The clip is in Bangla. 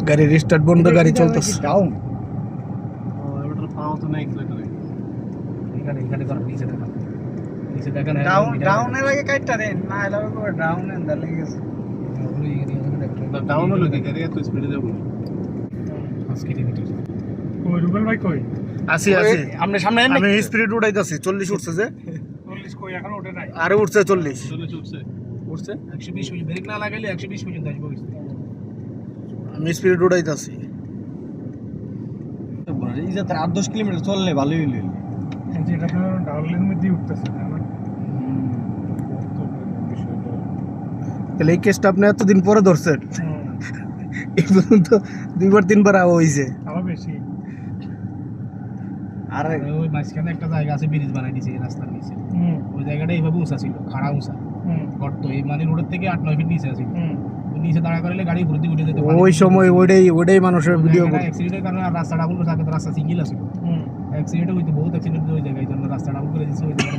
গাড়ি রিস্টার্ট বন্ধ, গাড়ি চলতেছে। ডাউন ডাউনের আগে কাটটা দেন না, এলা ডাউন এন্ড লেগে গেছে। ডাউন হলো কি গাড়ি এত স্পিডে যাবো 5 কিলোমিটার। কই রুবেল ভাই কই? আসি আপনি সামনে আমি স্পিড উঠাইতাছি। 40 উঠছে যে, 40 কই এখন ওঠে নাই। আরে উঠছে 40 উঠছে উঠছে। 120 পর্যন্ত ব্রেক না লাগাইলে 120 পর্যন্ত আসবে। আমি স্পিড উঠাইতাছি। এই যে 8-10 কিলোমিটার চললে ভালোই হইলো। যেটা তো ডাউনের মধ্যে উঠতেছে না। তাহলে এই কেসটা আপনি এতদিন পরে ধরছেন? এই পর্যন্ত 2-3 বার হইছে। আরো বেশি। আর ওই মাঝখানে একটা জায়গা আছে, ব্রিজ বানাই দিয়েছে এই রাস্তার নিচে। ওই জায়গাটা এইভাবে উঁচা ছিল, খাড়া উঁচা গর্ত, এই মানে রোডের থেকে 8-9 ফিট নিচে আছে। নিচে দাঁড়া করলে গাড়ি ঘুরতে উঠে যেতে পারে। ওই সময় ওইটাই মানুষের ভিডিও করে। অ্যাক্সিডেন্টের কারণে আর রাস্তা ডাবল করে থাকে, রাস্তা সিঙ্গেল আছে। অ্যাক্সিডেন্ট হইতে বহুত অ্যাক্সিডেন্ট ওই জায়গায়, এই জন্য রাস্তা ডাবল করে দিয়েছে। ওই জায়গাটা